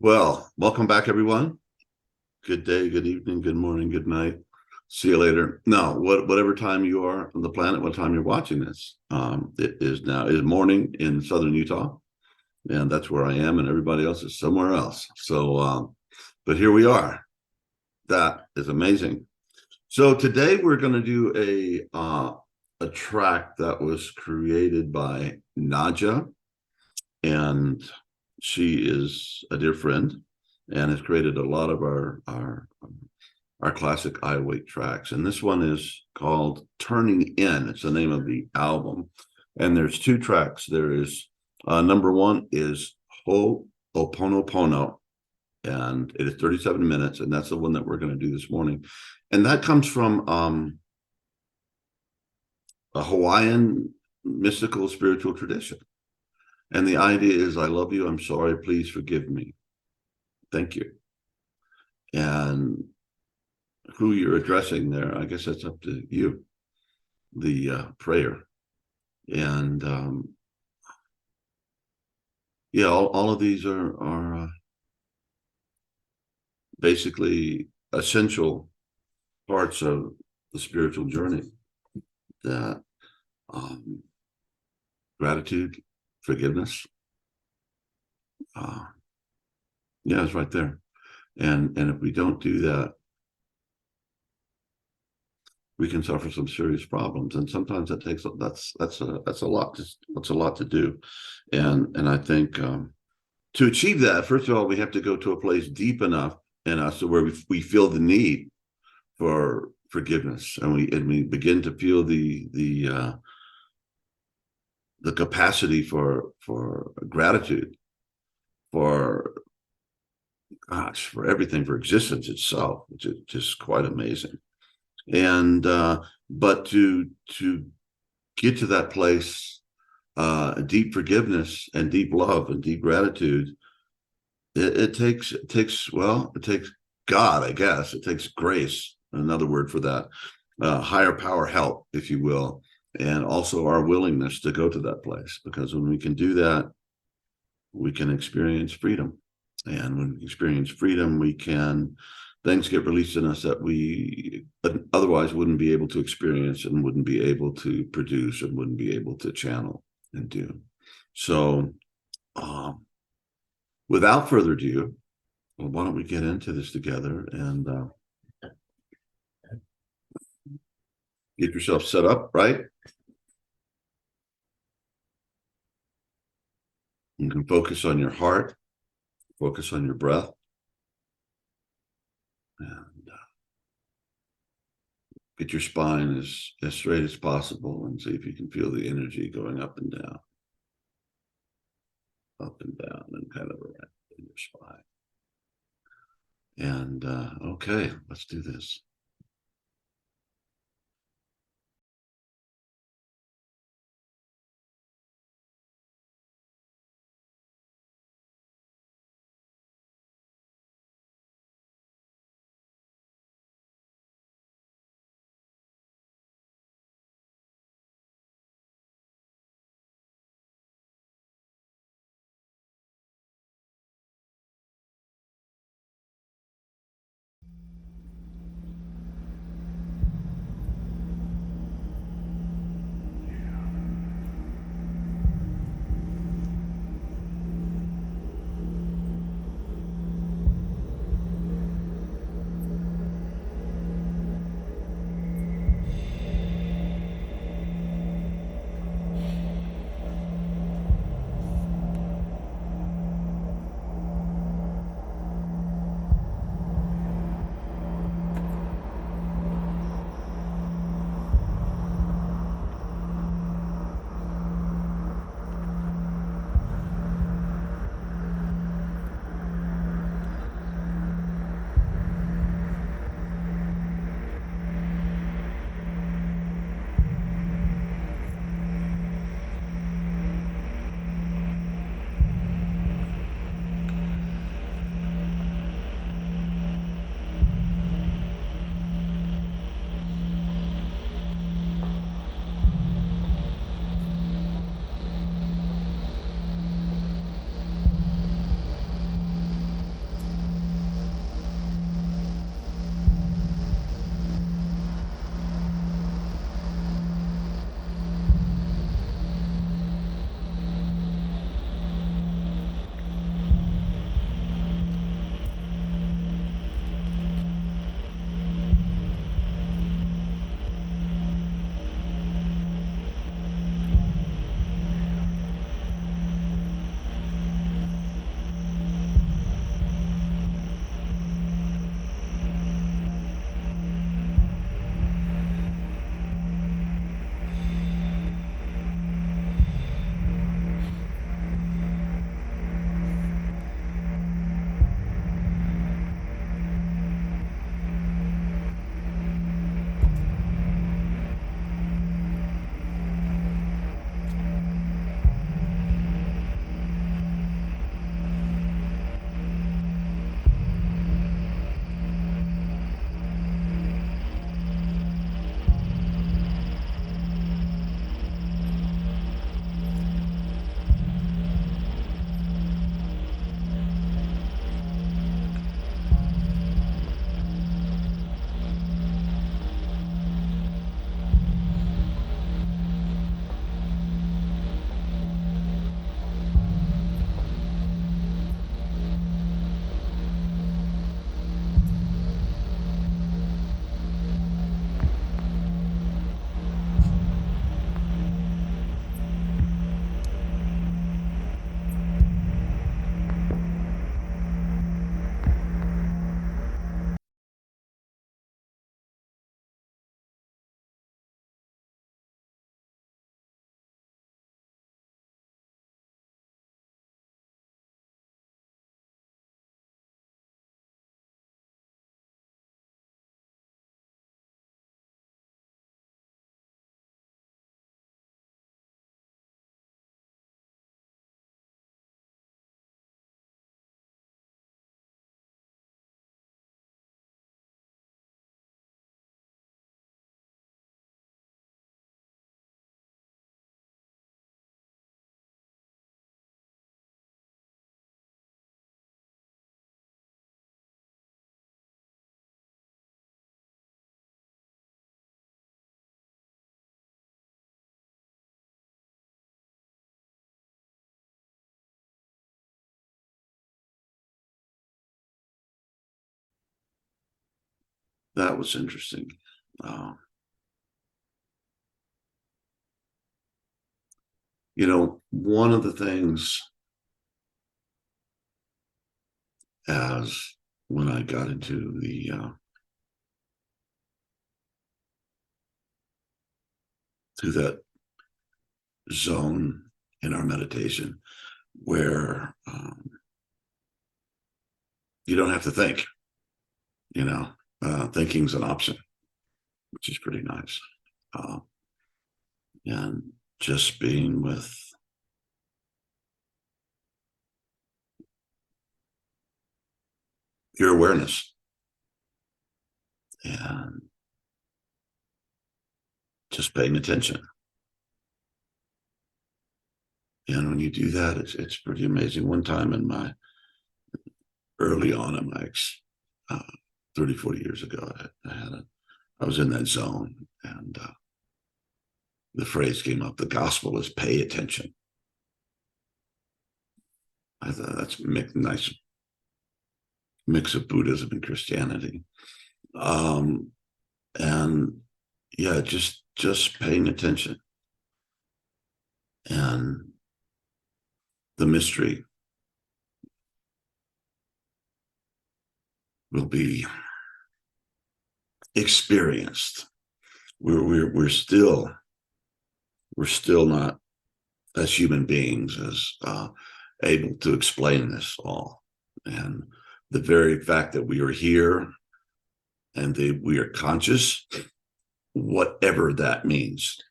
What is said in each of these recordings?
Well, welcome back, everyone. Good day, good evening, good morning, good night. See you later. No, whatever time you are on the planet, what time you're watching this. It is morning in southern Utah, and that's where I am, and everybody else is somewhere else. So, but here we are. That is amazing. So today we're going to do a track that was created by Nadja, and she is a dear friend and has created a lot of our classic WeAwake tracks. And this one is called Turning In. It's the name of the album. And there's two tracks. There is number one is Ho'oponopono, and it is 37 minutes, and that's the one that we're going to do this morning. And that comes from a Hawaiian mystical spiritual tradition. And the idea is, I love you, I'm sorry, please forgive me. Thank you. And who you're addressing there, I guess that's up to you, the prayer. And yeah, all of these are basically essential parts of the spiritual journey, that gratitude, forgiveness. Yeah, it's right there. And if we don't do that, we can suffer some serious problems, and sometimes that's a lot to do, and I think to achieve that, first of all, we have to go to a place deep enough in us where we feel the need for forgiveness, and we begin to feel the capacity for gratitude, for everything, for existence itself, which is just quite amazing. And but to get to that place, deep forgiveness and deep love and deep gratitude, it takes God, I guess. It takes grace, another word for that, higher power help, if you will, and also our willingness to go to that place. Because when we can do that, we can experience freedom. And when we experience freedom, things get released in us that we otherwise wouldn't be able to experience, and wouldn't be able to produce, and wouldn't be able to channel and do. So without further ado, well, why don't we get into this together and get yourself set up, right? You can focus on your heart, focus on your breath, and get your spine as straight as possible, and see if you can feel the energy going up and down, and kind of around in your spine. And okay, let's do this. that was interesting. One of the things as when I got into to that zone in our meditation where you don't have to think, thinking's an option, which is pretty nice. And just being with your awareness and just paying attention. And when you do that, it's pretty amazing. One time early on in my 30, 40 years ago, I was in that zone, and the phrase came up, the gospel is pay attention. I thought that's a nice mix of Buddhism and Christianity. And yeah, just paying attention. And the mystery will be experienced. We're still not, as human beings, as able to explain this all. And the very fact that we are here and we are conscious, whatever that means,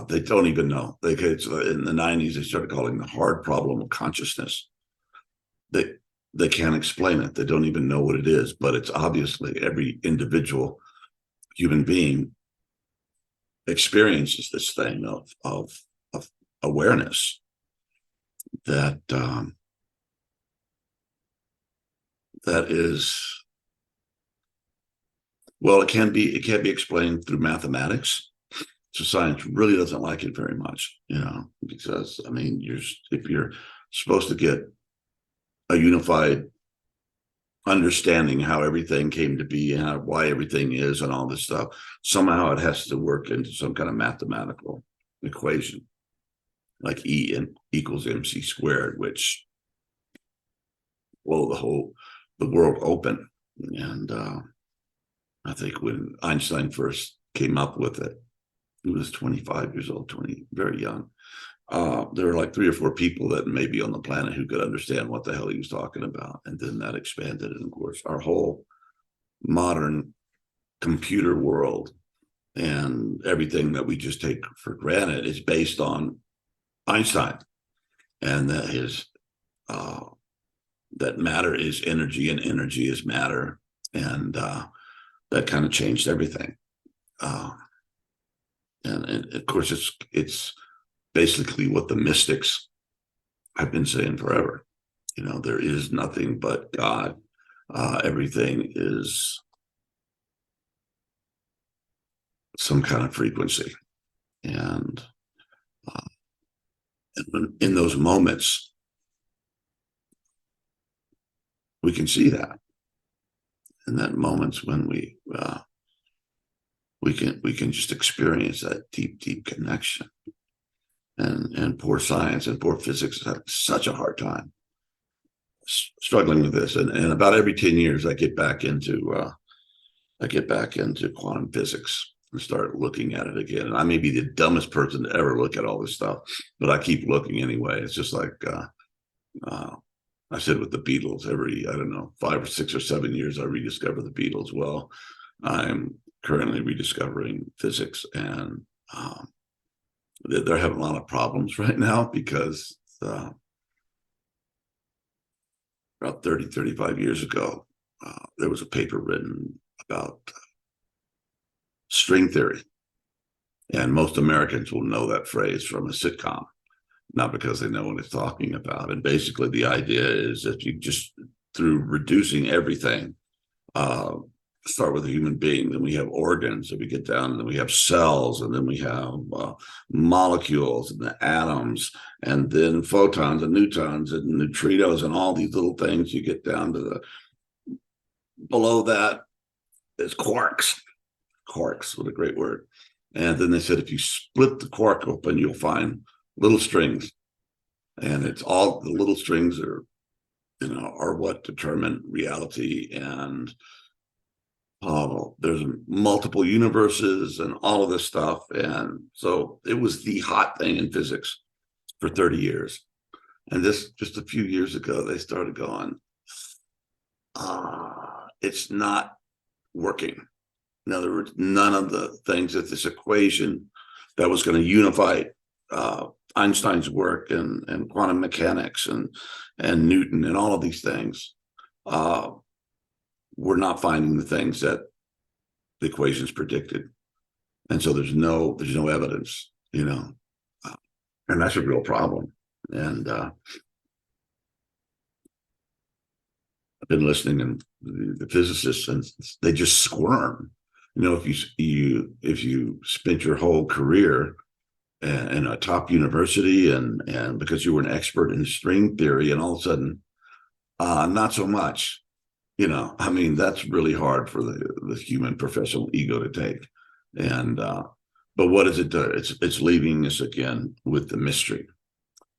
they don't even know. In the 90s, they started calling the hard problem of consciousness. They can't explain it. They don't even know what it is, but it's obviously every individual human being experiences this thing of awareness that is, well, it can be explained through mathematics. So science really doesn't like it very much, because if you're supposed to get a unified understanding how everything came to be and why everything is and all this stuff, somehow it has to work into some kind of mathematical equation, like E equals MC squared, which blow the world open. And I think when Einstein first came up with it, he was 25 years old, very young. There were like 3 or 4 people that maybe on the planet who could understand what the hell he was talking about. And then that expanded. And of course, our whole modern computer world and everything that we just take for granted is based on Einstein, and that that matter is energy and energy is matter. And that kind of changed everything. And of course, it's basically what the mystics have been saying forever. There is nothing but God. Everything is some kind of frequency. And in those moments, we can see that. In that moments when we can just experience that deep connection. And poor science and poor physics have such a hard time struggling with this. And about every 10 years, I get back into quantum physics and start looking at it again. And I may be the dumbest person to ever look at all this stuff, but I keep looking anyway. It's just like I said with the Beatles, every, 5 or 6 or 7 years, I rediscover the Beatles. Well, I'm currently rediscovering physics, and they're having a lot of problems right now because about 30, 35 years ago, there was a paper written about string theory. And most Americans will know that phrase from a sitcom, not because they know what it's talking about. And basically the idea is that you just, through reducing everything, start with a human being, then we have organs, and we get down, and then we have cells, and then we have molecules and the atoms, and then photons and neutrons and neutrinos and all these little things. You get down to below that, it's quarks. Quarks, what a great word. And then they said, if you split the quark open, you'll find little strings. And it's all the little strings are what determine reality. And there's multiple universes and all of this stuff. And so it was the hot thing in physics for 30 years. And this just a few years ago, they started going, it's not working. In other words, none of the things that this equation that was going to unify Einstein's work and quantum mechanics and Newton and all of these things, we're not finding the things that the equations predicted. And so there's no evidence, and that's a real problem. And I've been listening, and the physicists, and they just squirm. If you spent your whole career in a top university and because you were an expert in string theory, and all of a sudden, not so much. That's really hard for the human professional ego to take. And but what does it do? It's leaving us again with the mystery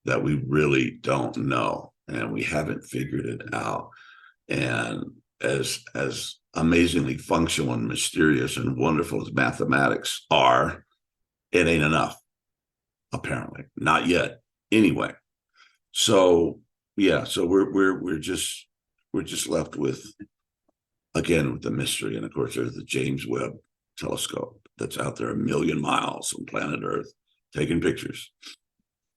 that we really don't know, and we haven't figured it out. And as amazingly functional and mysterious and wonderful as mathematics are, it ain't enough, apparently, not yet. Anyway, so yeah, so we're just left with the mystery. And of course, there's the James Webb telescope that's out there 1 million miles from planet Earth, taking pictures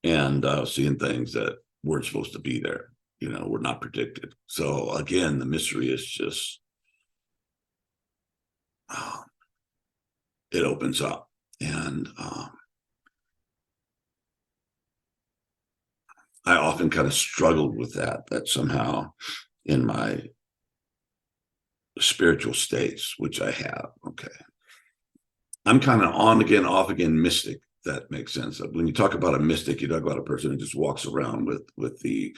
and seeing things that weren't supposed to be there. Were not predicted. So again, the mystery is just it opens up. And I often kind of struggled with that somehow in my spiritual states, which I have. Okay. I'm kind of on again, off again mystic. That makes sense. When you talk about a mystic, you talk about a person who just walks around with the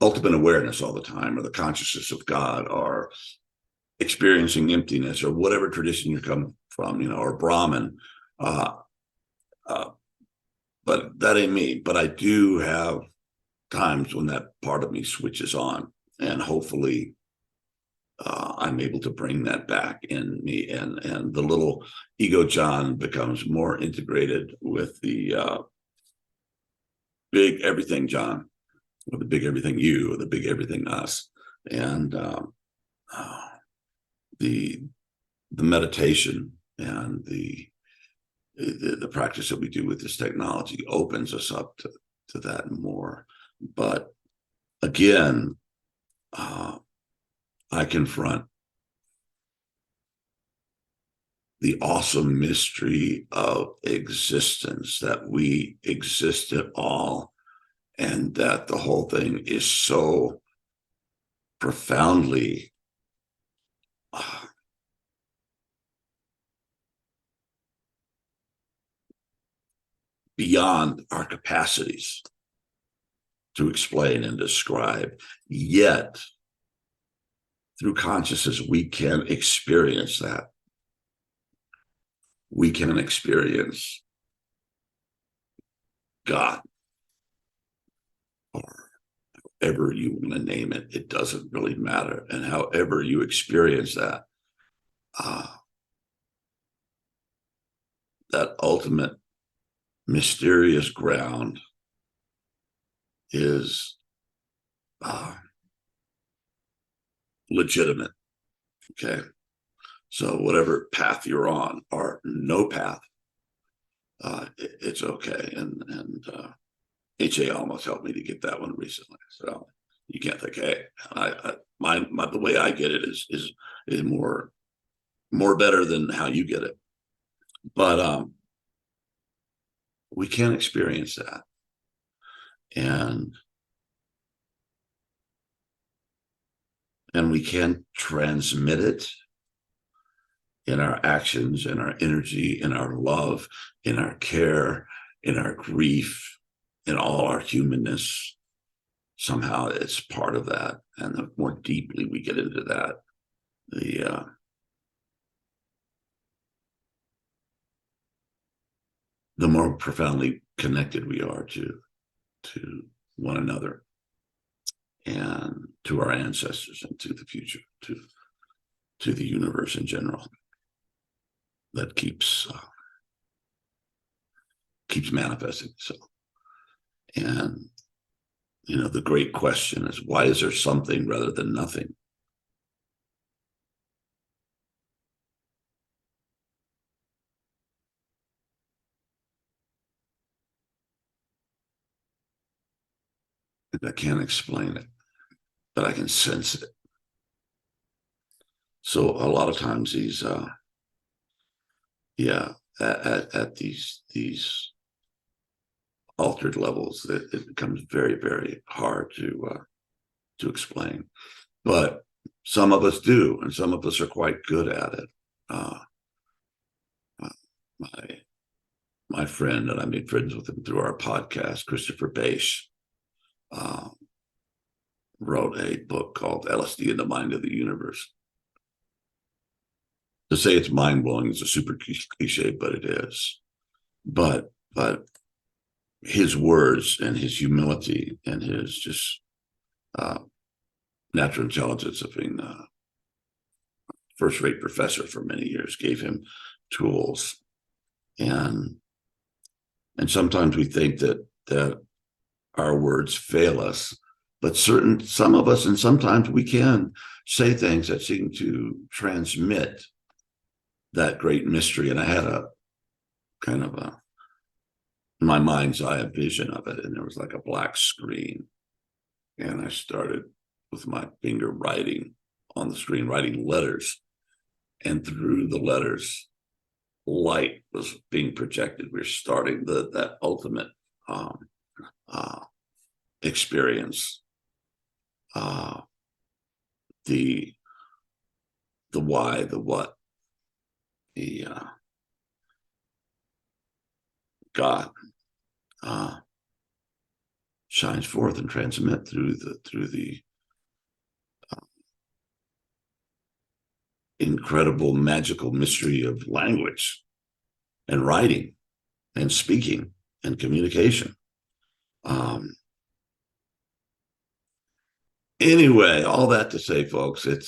ultimate awareness all the time, or the consciousness of God, or experiencing emptiness, or whatever tradition you come from, or Brahman. But that ain't me. But I do have times when that part of me switches on, and hopefully I'm able to bring that back in me, and the little ego John becomes more integrated with the big everything John, or the big everything you, or the big everything us. And the meditation and the practice that we do with this technology opens us up to that more. But again, I confront the awesome mystery of existence, that we exist at all, and that the whole thing is so profoundly beyond our capacities to explain and describe. Yet, through consciousness, we can experience that. We can experience God, or however you want to name it. It doesn't really matter. And however you experience that, that ultimate mysterious ground is legitimate. Okay. So whatever path you're on, or no path, it's okay. And HA almost helped me to get that one recently. So you can't think, hey, the way I get it is more better than how you get it. But we can experience that. And we can transmit it in our actions, in our energy, in our love, in our care, in our grief, in all our humanness. Somehow it's part of that. And the more deeply we get into that, the the more profoundly connected we are to one another and to our ancestors and to the future, to the universe in general. That keeps manifesting itself. And the great question is, why is there something rather than nothing? I can't explain it, but I can sense it. So a lot of times these at these altered levels, it becomes very, very hard to explain. But some of us do, and some of us are quite good at it. My friend, and I made friends with him through our podcast, Christopher Bache, wrote a book called LSD in the Mind of the Universe. To say it's mind-blowing is a super cliche, but it is. But his words and his humility and his just natural intelligence of being a first-rate professor for many years gave him tools. And sometimes we think that our words fail us, but some of us, and sometimes we can say things that seem to transmit that great mystery. And I had a kind of in my mind's eye, a vision of it, and there was like a black screen. And I started with my finger writing on the screen, writing letters. And through the letters, light was being projected. We were starting that ultimate experience. The why, the what, the God shines forth and transmit through the incredible magical mystery of language and writing and speaking and communication. Anyway, all that to say, folks, it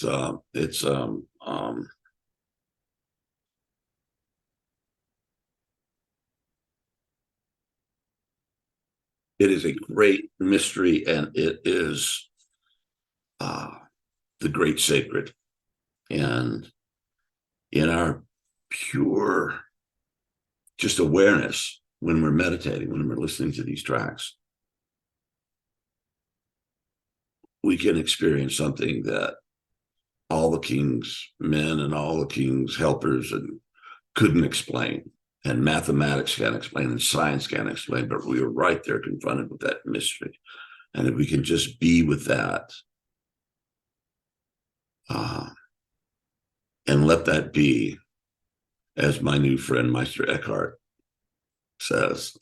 is a great mystery, and it is the great sacred. And in our pure just awareness, when we're meditating, when we're listening to these tracks, we can experience something that all the king's men and all the king's helpers and couldn't explain, and mathematics can't explain, and science can't explain, but we were right there confronted with that mystery. And if we can just be with that and let that be, as my new friend Meister Eckhart says,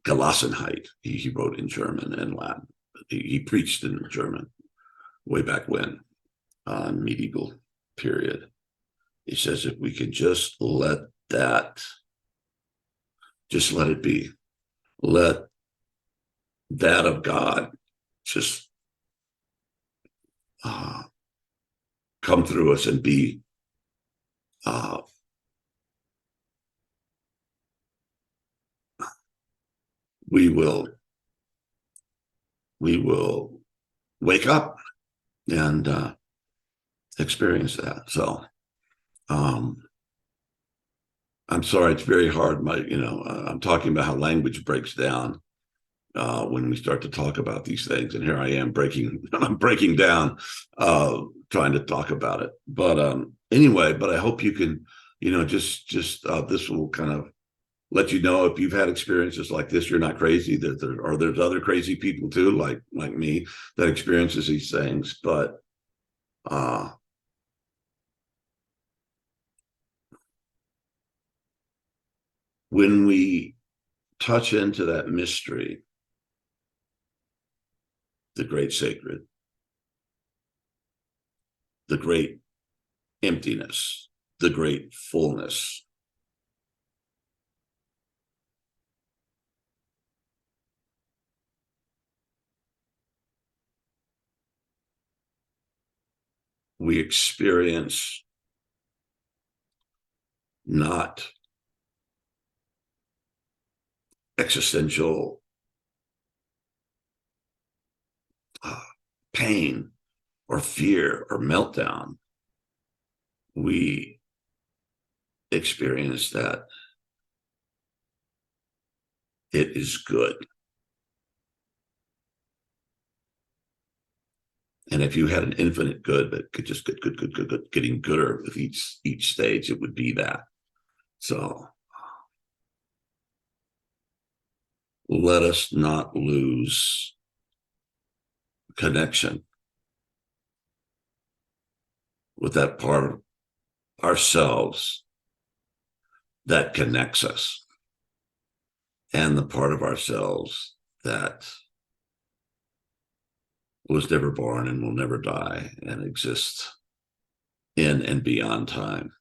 Gelassenheit. He wrote in German and Latin. He preached in German way back when, medieval period. He says, if we can just let it be, let that of God just come through us and be we will wake up and experience that. So I'm sorry, it's very hard. I'm talking about how language breaks down when we start to talk about these things, and here I am I'm breaking down, trying to talk about it. But anyway, but I hope you can, just this will kind of let you know, if you've had experiences like this, you're not crazy. That there's other crazy people too, like me, that experiences these things. But when we touch into that mystery, the great sacred, the great emptiness, the great fullness. We experience not existential pain or fear or meltdown. We experience that it is good. And if you had an infinite good that could just get good, getting gooder with each stage, it would be that. So let us not lose connection with that part of ourselves that connects us, and the part of ourselves that was never born and will never die and exists in and beyond time.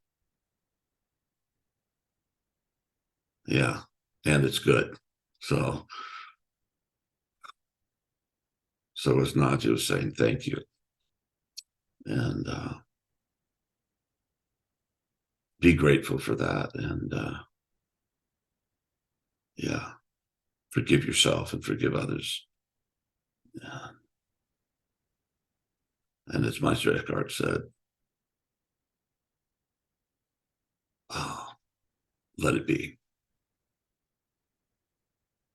Yeah. And it's good. So as Nadja was saying, thank you. And be grateful for that. And yeah, forgive yourself and forgive others. Yeah. And as Meister Eckhart said, oh, let it be.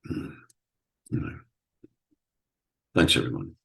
Mm. Anyway. Thanks, everyone.